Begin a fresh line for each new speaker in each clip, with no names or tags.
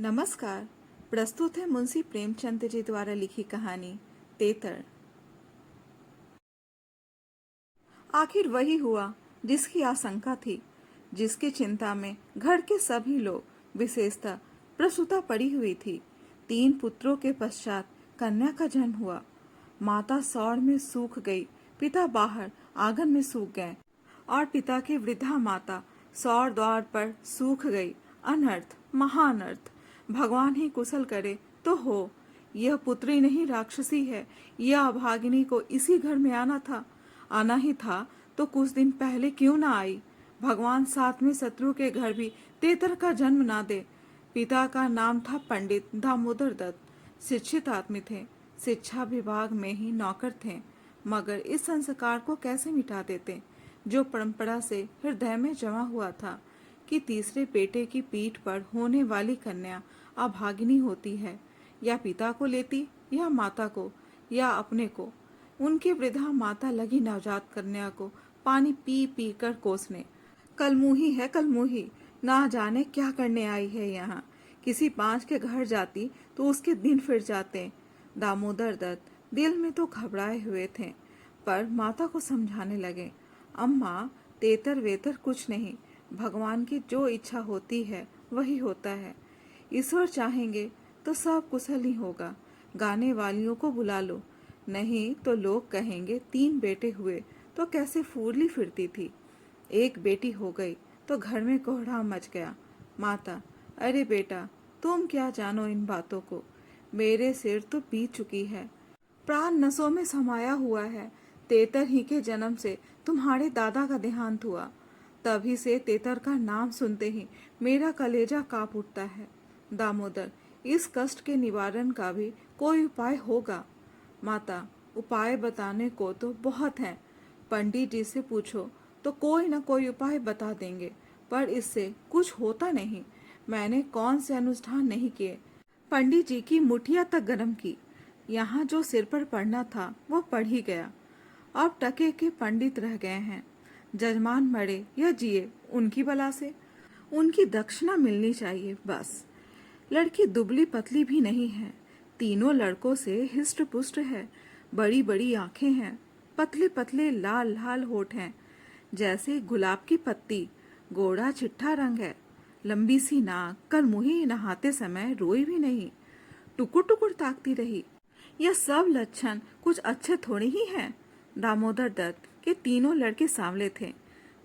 नमस्कार। प्रस्तुत है मुंशी प्रेमचंद जी द्वारा लिखी कहानी तेतर। आखिर वही हुआ जिसकी आशंका थी, जिसकी चिंता में घर के सभी लोग, विशेषतः प्रसूता पड़ी हुई थी। 3 पुत्रों के पश्चात कन्या का जन्म हुआ। माता सौर में सूख गई, पिता बाहर आंगन में सूख गए और पिता की वृद्धा माता सौर द्वार पर सूख गई। अनर्थ, महाअनर्थ। भगवान ही कुशल करे तो हो। यह पुत्री नहीं राक्षसी है। यह अभागिनी को इसी घर में आना ही था तो कुछ दिन पहले क्यों ना आई। भगवान सातवें शत्रु के घर भी तेतर का जन्म ना दे। पिता का नाम था पंडित दामोदर दत्त। शिक्षित आदमी थे, शिक्षा विभाग में ही नौकर थे, मगर इस संस्कार को कैसे मिटा देते जो परंपरा से हृदय में जमा हुआ था कि तीसरे बेटे की पीठ पर होने वाली कन्या अभागिनी होती है। या पिता को लेती, या माता को, या अपने को। उनकी वृद्धा माता लगी नवजात कन्या को पानी पी पी कर कोसने। कलमुही है कलमुही, ना जाने क्या करने आई है यहाँ। किसी पांच के घर जाती तो उसके दिन फिर जाते। दामोदर दत्त दिल में तो घबराए हुए थे, पर माता को समझाने लगे, अम्मा, तेतर वेतर कुछ नहीं। भगवान की जो इच्छा होती है वही होता है। ईश्वर चाहेंगे तो सब कुशल ही होगा। गाने वालियों को बुला लो, नहीं तो लोग कहेंगे 3 बेटे हुए तो कैसे फूली फिरती थी। 1 बेटी हो गई तो घर में कोहराम मच गया। माता, अरे बेटा, तुम क्या जानो इन बातों को। मेरे सिर तो बीत चुकी है, प्राण नसों में समाया हुआ है। तेतर ही के जन्म से तुम्हारे दादा का देहांत हुआ। तभी से तेतर का नाम सुनते ही मेरा कलेजा कांप उठता है। दामोदर, इस कष्ट के निवारण का भी कोई उपाय होगा। माता, उपाय बताने को तो बहुत हैं। पंडित जी से पूछो तो कोई न कोई उपाय बता देंगे, पर इससे कुछ होता नहीं। मैंने कौन से अनुष्ठान नहीं किए। पंडित जी की मुठिया तक गर्म की। यहाँ जो सिर पर पड़ना था वो पड़ ही गया। अब टके के पंडित रह गए हैं। जजमान मरे या जिए, उनकी बला से। उनकी दक्षिणा मिलनी चाहिए बस। लड़की दुबली पतली भी नहीं है, तीनों लड़कों से हिष्ट पुष्ट है। बड़ी बड़ी आंखें हैं, पतले पतले लाल लाल होठ हैं, जैसे गुलाब की पत्ती। गोरा चिट्ठा रंग है, लंबी सी नाक। कल मुही नहाते समय रोई भी नहीं, टुकुर टुकुर ताकती रही। यह सब लक्षण कुछ अच्छे थोड़े ही हैं। दामोदर दत्त के तीनों लड़के सांवले थे,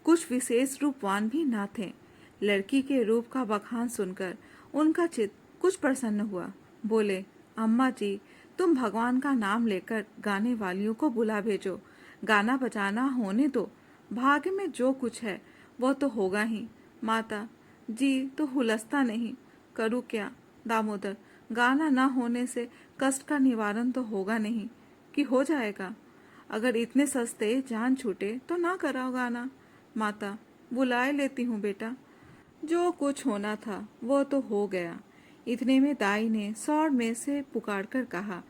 कुछ विशेष रूपवान भी ना थे। लड़की के रूप का बखान सुनकर उनका चित्त कुछ प्रसन्न हुआ। बोले, अम्मा जी, तुम भगवान का नाम लेकर गाने वालियों को बुला भेजो। गाना बजाना होने दो, भाग्य में जो कुछ है वो तो होगा ही। माता जी तो हुलसता नहीं, करूँ क्या। दामोदर, गाना न होने से कष्ट का निवारण तो होगा नहीं कि हो जाएगा। अगर इतने सस्ते जान छूटे तो ना कराओ गाना। माता, बुलाए लेती हूँ बेटा। जो कुछ होना था वो तो हो गया। इतने में दाई ने सौर में से पुकारकर कहा,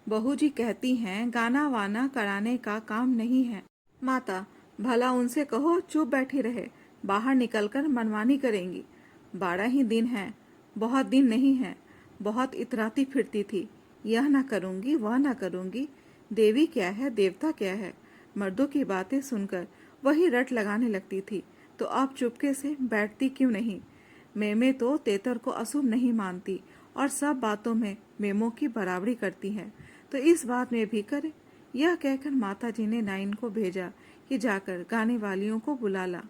बहू जी कहती हैं गाना वाना कराने का काम नहीं है। माता, भला उनसे कहो चुप बैठी रहे, बाहर निकलकर मनमानी करेंगी। 12 ही दिन हैं, बहुत दिन नहीं है। बहुत इतराती फिरती थी, यह ना करूंगी वह ना करूंगी। देवी क्या है, देवता क्या है। मर्दों की बातें सुनकर वही रट लगाने लगती थी, तो आप चुपके से बैठती क्यों नहीं। मेमे तो तेतर को अशुभ नहीं मानती और सब बातों में मेमों की बराबरी करती है, तो इस बात में भी करे। यह कहकर माताजी ने नाइन को भेजा कि जाकर गाने वालियों को बुला ला।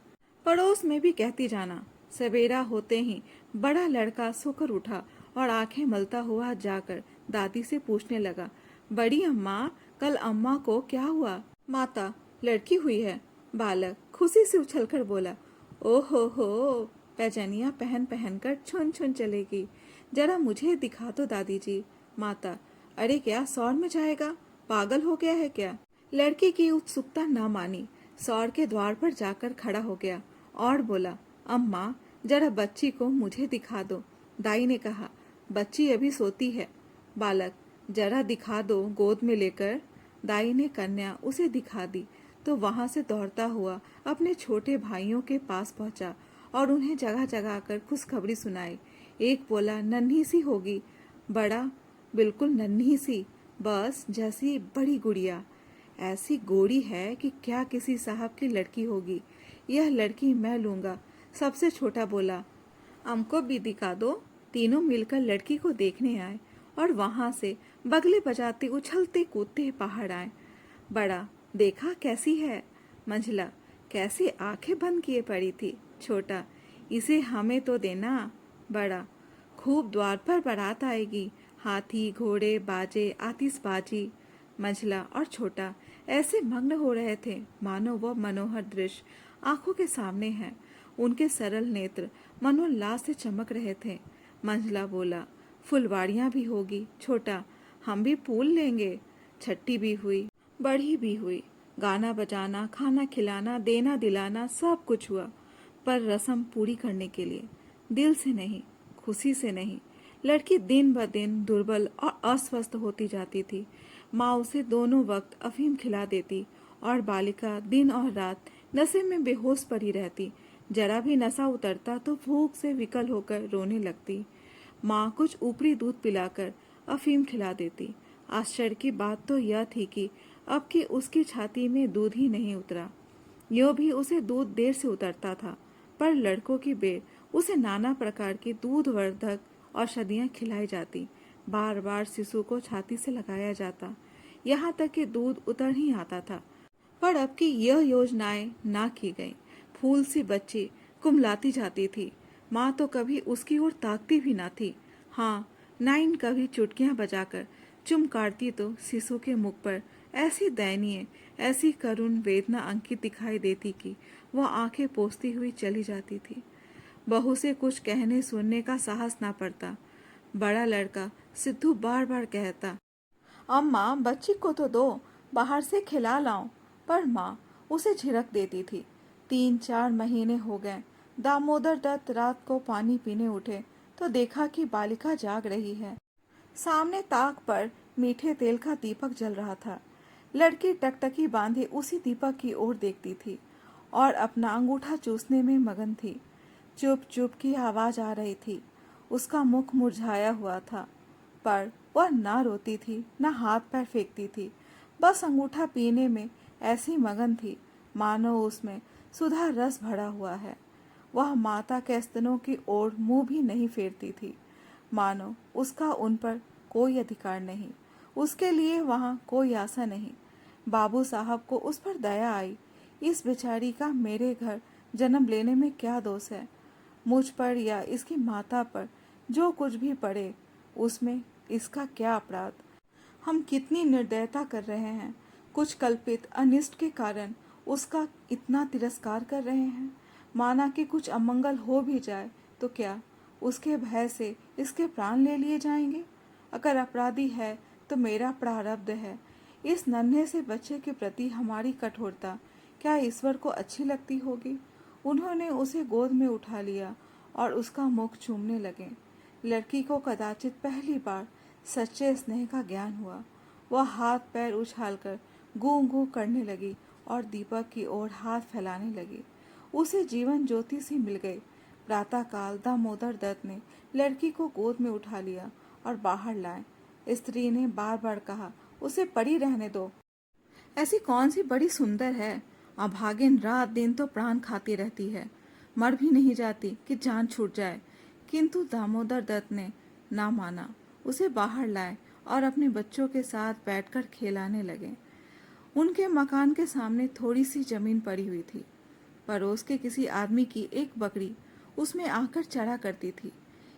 पड़ोस में भी कहती जाना। सवेरा होते ही बड़ा लड़का सोकर उठा और आंखें मलता हुआ जाकर दादी से पूछने लगा, बड़ी अम्मा, कल अम्मा को क्या हुआ। माता, लड़की हुई है। बालक खुशी से उछलकर बोला, ओहो हो, पैजनिया पहन पहन कर छुन छुन चलेगी। जरा मुझे दिखा दो दादी जी। माता, अरे क्या सौर में जाएगा, पागल हो गया है क्या। लड़की की उत्सुकता न मानी, सौर के द्वार पर जाकर खड़ा हो गया और बोला, अम्मा, जरा बच्ची को मुझे दिखा दो। दाई ने कहा, बच्ची अभी सोती है। बालक, जरा दिखा दो गोद में लेकर। दाई ने कन्या उसे दिखा दी तो वहां से दौड़ता हुआ अपने छोटे भाइयों के पास पहुंचा और उन्हें जगह जगह कर खुशखबरी सुनाई। एक बोला नन्ही सी होगी, बड़ा बिल्कुल नन्ही सी, बस जैसी बड़ी गुड़िया। ऐसी गोरी है कि क्या किसी साहब की लड़की होगी। यह लड़की मैं लूंगा। सबसे छोटा बोला, हमको भी दिखा दो। तीनों मिलकर लड़की को देखने आए और वहां से बगले बजाते उछलते कूदते बाहर आए। बड़ा, देखा कैसी है। मंझला, कैसे आंखें बंद किए पड़ी थी। छोटा, इसे हमें तो देना। बड़ा, खूब द्वार पर बारात आएगी, हाथी घोड़े बाजे आतिशबाजी। मंझला और छोटा ऐसे मग्न हो रहे थे मानो वह मनोहर दृश्य आंखों के सामने है। उनके सरल नेत्र मनोल्लास से चमक रहे थे। मंझला बोला, फुलवाड़ियां भी होगी। छोटा, हम भी फूल लेंगे। छट्टी भी हुई, बड़ी भी हुई। गाना बजाना, खाना खिलाना, देना दिलाना सब कुछ हुआ, पर रस्म पूरी करने के लिए, दिल से नहीं, खुशी से नहीं। लड़की दिन ब दिन दुर्बल और अस्वस्थ होती जाती थी। माँ उसे दोनों वक्त अफीम खिला देती और बालिका दिन और रात नशे में बेहोश पड़ी रहती। जरा भी नशा उतरता तो भूख से विकल होकर रोने लगती। माँ कुछ ऊपरी दूध पिलाकर अफीम खिला देती। आश्चर्य की बात तो यह थी कि अब कि उसकी छाती में दूध ही नहीं उतरा। यो भी उसे दूध देर से उतरता था, पर लड़कों की बेर उसे नाना प्रकार की दूधवर्धक औषधियाँ खिलाई जाती। बार बार शिशु को छाती से लगाया जाता, यहाँ तक कि दूध उतर ही आता था। पर अब की यह योजनाएं ना की गई। फूल सी बच्ची कुमलाती जाती थी। माँ तो कभी उसकी ओर ताकती भी ना थी। हाँ, नाइन कभी चुटकियां बजाकर चुम काटती तो शिशु के मुख पर ऐसी दयनीय, ऐसी करुण वेदना अंकित दिखाई देती कि वह आंखें पोंछती हुई चली जाती थी। बहू से कुछ कहने सुनने का साहस ना पड़ता। बड़ा लड़का सिद्धू बार बार कहता, अम्मा बच्ची को तो दो, बाहर से खिला लाऊं। पर माँ उसे झिड़क देती थी। 3-4 महीने हो गए। दामोदर दत्त रात को पानी पीने उठे तो देखा कि बालिका जाग रही है। सामने ताक पर मीठे तेल का दीपक जल रहा था। लड़की टकटकी बांधे उसी दीपक की ओर देखती थी और अपना अंगूठा चूसने में मगन थी। चुप चुप की आवाज आ रही थी। उसका मुख मुरझाया हुआ था, पर वह ना रोती थी, ना हाथ पैर फेंकती थी। बस अंगूठा पीने में ऐसी मगन थी मानो उसमें सुधा रस भरा हुआ है। वह माता के स्तनों की ओर मुंह भी नहीं फेरती थी, मानो उसका उन पर कोई अधिकार नहीं, उसके लिए वहाँ कोई आशा नहीं। बाबू साहब को उस पर दया आई। इस बेचारी का मेरे घर जन्म लेने में क्या दोष है। मुझ पर या इसकी माता पर जो कुछ भी पड़े, उसमें इसका क्या अपराध। हम कितनी निर्दयता कर रहे हैं। कुछ कल्पित अनिष्ट के कारण उसका इतना तिरस्कार कर रहे हैं। माना कि कुछ अमंगल हो भी जाए तो क्या उसके भय से इसके प्राण ले लिए जाएंगे। अगर अपराधी है तो मेरा प्रारब्ध है। इस नन्हे से बच्चे के प्रति हमारी कठोरता क्या ईश्वर को अच्छी लगती होगी। उन्होंने उसे गोद में उठा लिया और उसका मुख चूमने लगे। लड़की को कदाचित पहली बार सच्चे स्नेह का ज्ञान हुआ। वह हाथ पैर उछालकर गूं गूं करने लगी और दीपक की ओर हाथ फैलाने लगी। उसे जीवन ज्योति सी मिल गई। प्रातःकाल दामोदर दत्त ने लड़की को गोद में उठा लिया और बाहर लाए। स्त्री ने बार बार कहा, उसे पड़ी रहने दो। ऐसी कौन सी बड़ी सुंदर है, अभागिन रात दिन तो प्राण खाती रहती है, मर भी नहीं जाती कि जान छूट जाए। किंतु दामोदर दत्त ने ना माना। उसे बाहर लाए और अपने बच्चों के साथ बैठकर खेलाने लगे। उनके मकान के सामने थोड़ी सी जमीन पड़ी हुई थी। पड़ोस के किसी आदमी की एक बकरी उसमें आकर चरा करती थी।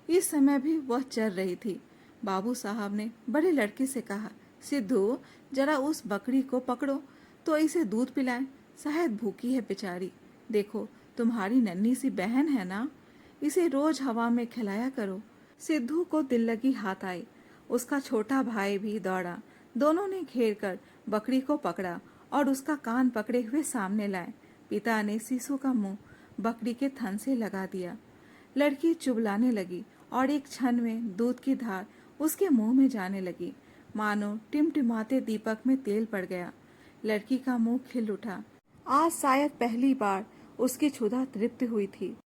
इस समय भी वह चर रही थी। बाबू साहब ने बड़े लड़के से कहा, सिद्धू जरा उस बकरी को पकड़ो तो इसे दूध पिलाएं, शायद भूखी है बेचारी। देखो तुम्हारी नन्ही सी बहन है ना, इसे रोज हवा में खिलाया करो। सिद्धू को दिल लगी हाथ आई। उसका छोटा भाई भी दौड़ा। दोनों ने घेर कर बकरी को पकड़ा और उसका कान पकड़े हुए सामने लाए। पिता ने शिशु का मुंह बकरी के थन से लगा दिया। लड़की चुबलाने लगी और एक क्षण में दूध की धार उसके मुंह में जाने लगी, मानो टिमटिमाते दीपक में तेल पड़ गया। लड़की का मुंह खिल उठा। आज शायद पहली बार उसकी क्षुधा तृप्त हुई थी।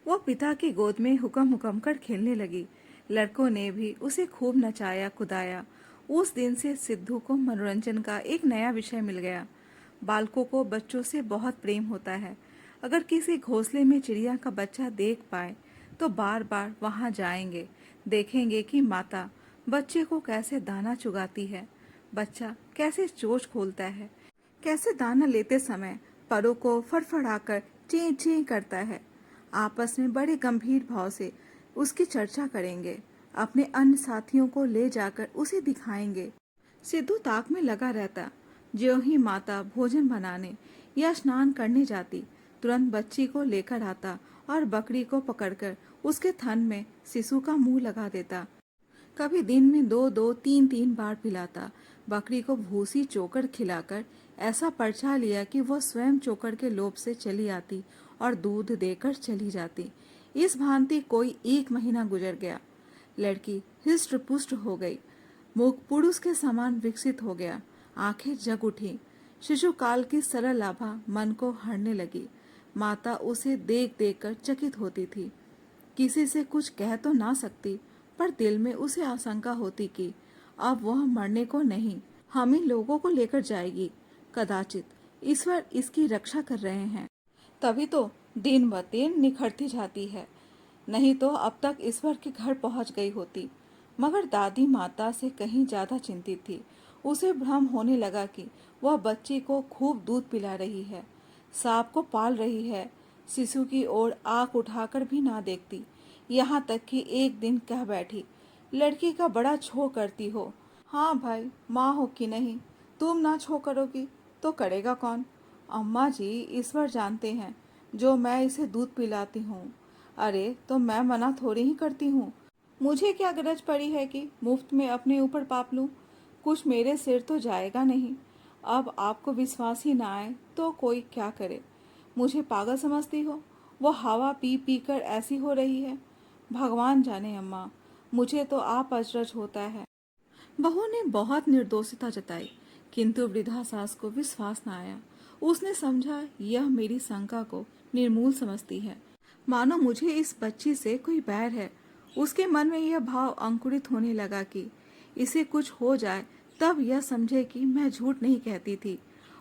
वह पिता की गोद में हुक्म हुक्म कर खेलने लगी। लड़कों ने भी उसे खूब नचाया कुदाया। उस दिन से सिद्धू को मनोरंजन का एक नया विषय मिल गया। बालकों को बच्चों से बहुत प्रेम होता है। अगर किसी घोंसले में चिड़िया का बच्चा देख पाए तो बार बार वहां जाएंगे, देखेंगे कि माता बच्चे को कैसे दाना चुगाती है, बच्चा कैसे चोंच खोलता है, कैसे दाना लेते समय परों को फड़फड़ाकर ची ची करता है। आपस में बड़े गंभीर भाव से उसकी चर्चा करेंगे। अपने अन्य साथियों को ले जाकर उसे दिखाएंगे। सिद्धू ताक में लगा रहता। ज्यों ही माता भोजन बनाने या स्नान करने जाती, तुरंत बच्ची को लेकर आता और बकरी को पकड़कर उसके थन में शिशु का मुंह लगा देता। कभी दिन में 2-2, 3-3 बार पिलाता। बकरी को भूसी चोकर खिलाकर ऐसा परछा लिया कि वह स्वयं चोकर के लोभ से चली आती और दूध देकर चली जाती। इस भांति कोई 1 महीना गुजर गया। लड़की हृष्ट पुष्ट हो गई, मुख पुरुष के समान विकसित हो गया, आंखें जग उठी। शिशु काल की सरल आभा मन को हरने लगी। माता उसे देख देख कर चकित होती थी। किसी से कुछ कह तो ना सकती, पर दिल में उसे आशंका होती कि अब वह मरने को नहीं, हम ही लोगों को लेकर जाएगी। कदाचित ईश्वर इसकी रक्षा कर रहे हैं, तभी तो दिन ब दिन निखरती जाती है। नहीं तो अब तक ईश्वर के घर पहुंच गई होती। मगर दादी माता से कहीं ज्यादा चिंतित थी। उसे भ्रम होने लगा कि वह बच्ची को खूब दूध पिला रही है, सांप को पाल रही है, शिशु की ओर आंख उठाकर भी ना देखती। यहाँ तक कि एक दिन कह बैठी, लड़की का बड़ा छो करती हो। हाँ भाई, माँ हो कि नहीं, तुम ना छो करोगी तो करेगा कौन? अम्मा जी, ईश्वर जानते हैं जो मैं इसे दूध पिलाती हूँ। अरे तो मैं मना थोड़ी ही करती हूँ। मुझे क्या गरज पड़ी है कि मुफ्त में अपने ऊपर पाप लूं? कुछ मेरे सिर तो जाएगा नहीं। अब आपको विश्वास ही ना आए तो कोई क्या करे। मुझे पागल समझती हो? वो हवा पी पी कर ऐसी हो रही है। भगवान जाने अम्मा, मुझे तो आप अचरज होता है। बहू ने बहुत निर्दोषिता जताई, किंतु वृद्धा सास को विश्वास न आया। उसने समझा यह मेरी शंका को निर्मूल समझती है, मानो मुझे इस बच्ची से कोई बैर है। उसके मन में यह भाव अंकुरित होने लगा कि इसे कुछ हो जाए तब यह समझे कि मैं झूठ नहीं कहती थी।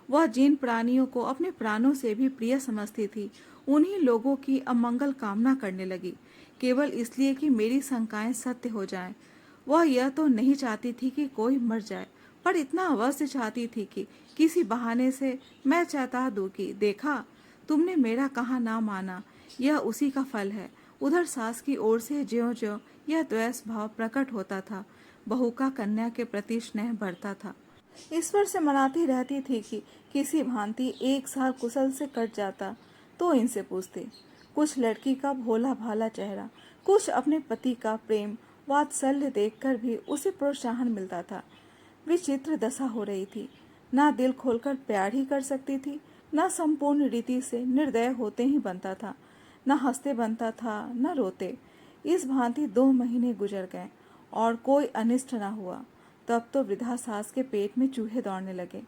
वह जिन प्राणियों को अपने प्राणों से भी प्रिय समझती थी, उन्हीं लोगों की अमंगल कामना करने लगी, केवल इसलिए कि मेरी शंकाएं सत्य हो जाएं। वह यह तो नहीं चाहती थी कि कोई मर जाए, पर इतना अवश्य चाहती थी कि किसी बहाने से मैं चेता दूं कि देखा, तुमने मेरा कहा ना माना, यह उसी का फल है। उधर सास की ओर से ज्यों-ज्यों यह द्वेष भाव प्रकट होता था, बहू का कन्या के प्रति स्नेह बढ़ता था। ईश्वर से मनाती रहती थी कि किसी भांति 1 साल कुशल से कट जाता तो इनसे पूछती। कुछ लड़की का भोला भाला चेहरा, कुछ अपने पति का प्रेम वात्सल्य देखकर भी उसे प्रोत्साहन मिलता था। विचित्र दशा हो रही थी। ना दिल खोलकर प्यार ही कर सकती थी, ना संपूर्ण रीति से निर्दय होते ही बनता था, न हंसते बनता था, न रोते। इस भांति 2 महीने गुजर गए और कोई अनिष्ट न हुआ। तब तो वृद्धा सास के पेट में चूहे दौड़ने लगे।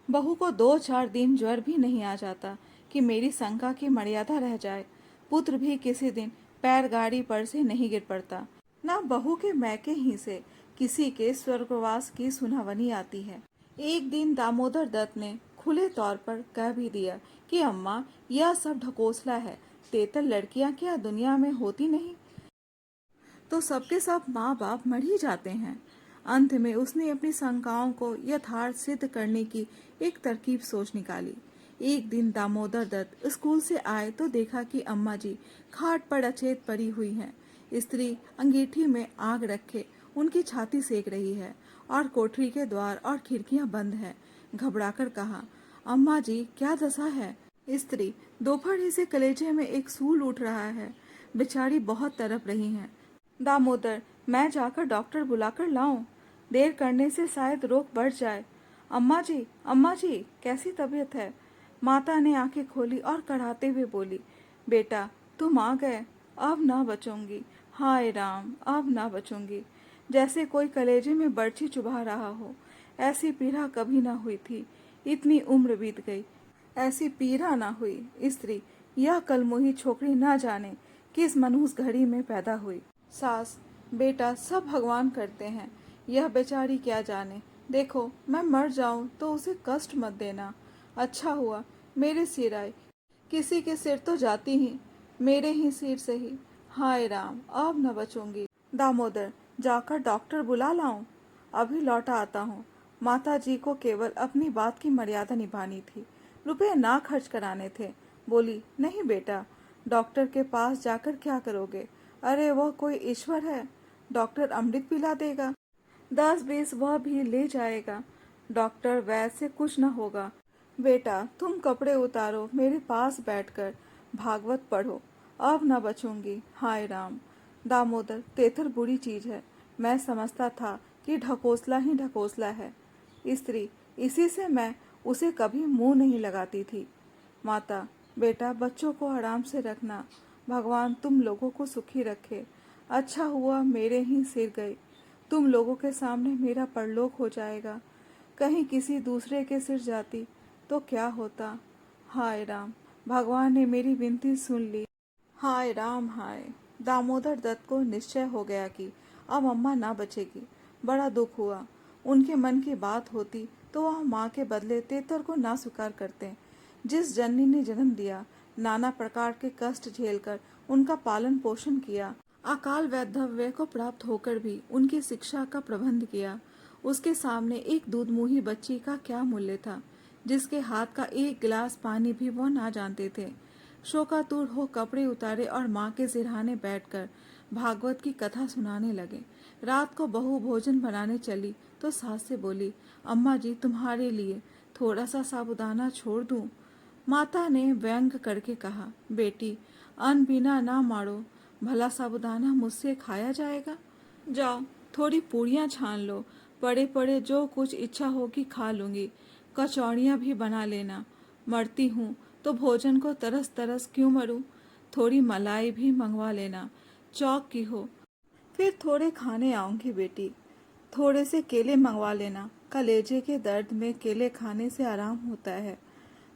बहू को 2-4 दिन ज्वर भी नहीं आ जाता कि मेरी शंका की मर्यादा रह जाए। पुत्र भी किसी दिन पैर गाड़ी पर से नहीं गिर पड़ता। न बहू के मैके ही से किसी के स्वर्गवास की सुनावनी आती है। एक दिन दामोदर दत्त ने खुले तौर पर कह भी दिया कि अम्मा, यह सब ढकोसला है। तेतर लड़कियां क्या दुनिया में होती नहीं? तो सबके सब माँ बाप मर ही जाते हैं। अंत में उसने अपनी शंकाओं को यथार्थ सिद्ध करने की एक तरकीब सोच निकाली। एक दिन दामोदर दत्त स्कूल से आए तो देखा कि अम्मा जी खाट पर अचेत पड़ी हुई हैं। स्त्री अंगीठी में आग रखे उनकी छाती सेक रही है और कोठरी के द्वार और खिड़कियां बंद हैं। घबराकर कहा, अम्मा जी क्या दशा है? स्त्री, दोपहर ही से कलेजे में एक सूल उठ रहा है, बेचारी बहुत तड़प रही हैं। दामोदर, मैं जाकर डॉक्टर बुलाकर लाऊं? देर करने से शायद रोग बढ़ जाए। अम्मा जी, कैसी तबीयत है? माता ने आंखें खोली और कराहते हुए बोली, बेटा तुम आ गए, अब ना बचूंगी। हाय राम, अब ना बचूंगी। जैसे कोई कलेजे में बर्छी चुभा रहा हो। ऐसी पीड़ा कभी ना हुई थी। इतनी उम्र बीत गई, ऐसी पीड़ा ना हुई। स्त्री, यह कलमुही छोकरी ना जाने कि इस मनहूस घड़ी में पैदा हुई। सास, बेटा सब भगवान करते हैं, यह बेचारी क्या जाने। देखो मैं मर जाऊं तो उसे कष्ट मत देना। अच्छा हुआ मेरे सिर आई, किसी के सिर तो जाती ही, मेरे ही सिर से ही। हाय राम, अब न बचूंगी। दामोदर, जाकर डॉक्टर बुला लाऊं? अभी लौटा आता हूँ। माता जी को केवल अपनी बात की मर्यादा निभानी थी, रुपए ना खर्च कराने थे। बोली, नहीं बेटा, डॉक्टर के पास जाकर क्या करोगे? अरे वह कोई ईश्वर है, डॉक्टर अमृत पिला देगा, 10-20 वह भी ले जाएगा। डॉक्टर वैद्य से कुछ न होगा। बेटा तुम कपड़े उतारो, मेरे पास बैठकर भागवत पढ़ो, अब न बचूंगी। हाय राम। दामोदर, तेतर बुरी चीज है, मैं समझता था कि ढकोसला ही ढकोसला है। स्त्री, इसी से मैं उसे कभी मुंह नहीं लगाती थी। माता, बेटा बच्चों को आराम से रखना, भगवान तुम लोगों को सुखी रखे। अच्छा हुआ मेरे ही सिर गए, तुम लोगों के सामने मेरा परलोक हो जाएगा। कहीं किसी दूसरे के सिर जाती तो क्या होता। हाय राम, भगवान ने मेरी विनती सुन ली। हाय राम हाय। दामोदर दत्त को निश्चय हो गया कि अब अम्मा ना बचेगी। बड़ा दुख हुआ। उनके मन की बात होती तो वह माँ के बदले तेतर को ना स्वीकार करते। जिस जननी ने जन्म दिया, नाना प्रकार के कष्ट झेलकर उनका पालन पोषण किया, अकाल वैधव्य को प्राप्त होकर भी उनकी शिक्षा का प्रबंध किया, उसके सामने एक दूधमुही बच्ची का क्या मूल्य था, जिसके हाथ का एक गिलास पानी भी वो ना जानते थे। शोकातुर हो कपड़े उतारे और माँ के सिरहाने बैठकर भागवत की कथा सुनाने लगे। रात को बहू भोजन बनाने चली तो सास से बोली, अम्मा जी तुम्हारे लिए थोड़ा सा साबुदाना छोड़ दूं? माता ने व्यंग करके कहा, बेटी अन्न बिना ना मारो, भला साबुदाना मुझसे खाया जाएगा? जाओ थोड़ी पूरियां छान लो, पड़े पड़े जो कुछ इच्छा होगी खा लूंगी, कचौड़ियाँ भी बना लेना। मरती हूँ तो भोजन को तरस तरस क्यों मरूं? थोड़ी मलाई भी मंगवा लेना, चौक की हो। फिर थोड़े खाने आऊंगी बेटी। थोड़े से केले मंगवा लेना, कलेजे के दर्द में केले खाने से आराम होता है।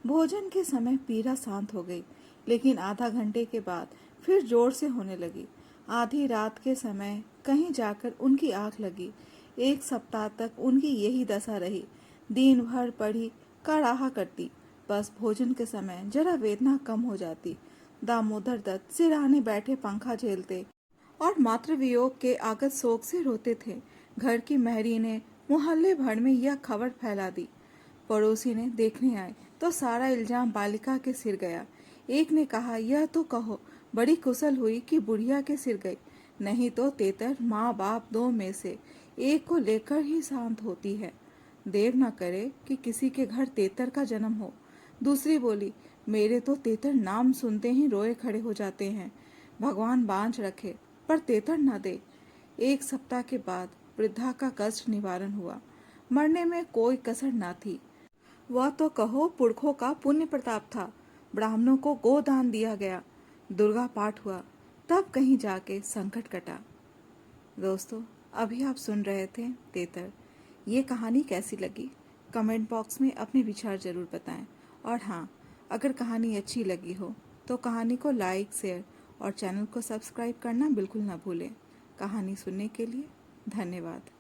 भोजन के समय पीड़ा शांत हो गई, लेकिन आधा घंटे के बाद फिर जोर से होने लगी। आधी रात के समय कहीं जाकर उनकी आंख लगी। 1 सप्ताह तक उनकी यही दशा रही। दिन भर पढ़ी का रहा करती, बस भोजन के समय जरा वेदना कम हो जाती। दामोदर दत्त सिरहाने बैठे पंखा झेलते और मातृ वियोग के आगत शोक से रोते थे। घर की महरी ने मोहल्ले भर में यह खबर फैला दी। पड़ोसी ने देखने आए तो सारा इल्जाम बालिका के सिर गया। एक ने कहा, यह तो कहो बड़ी कुशल हुई कि बुढ़िया के सिर गई, नहीं तो तेतर माँ बाप दो में से एक को लेकर ही शांत होती है। देव न करे कि किसी के घर तेतर का जन्म हो। दूसरी बोली, मेरे तो तेतर नाम सुनते ही रोए खड़े हो जाते हैं, भगवान बांझ रखे पर तेतर न दे। 1 सप्ताह के बाद वृद्धा का कष्ट निवारण हुआ। मरने में कोई कसर न थी। वह तो कहो पुरखों का पुण्य प्रताप था। ब्राह्मणों को गोदान दिया गया, दुर्गा पाठ हुआ, तब कहीं जाके संकट कटा। दोस्तों, अभी आप सुन रहे थे तेतर। ये कहानी कैसी लगी कमेंट बॉक्स में अपने विचार जरूर बताएं। और हाँ, अगर कहानी अच्छी लगी हो तो कहानी को लाइक, शेयर और चैनल को सब्सक्राइब करना बिल्कुल ना भूलें। कहानी सुनने के लिए धन्यवाद।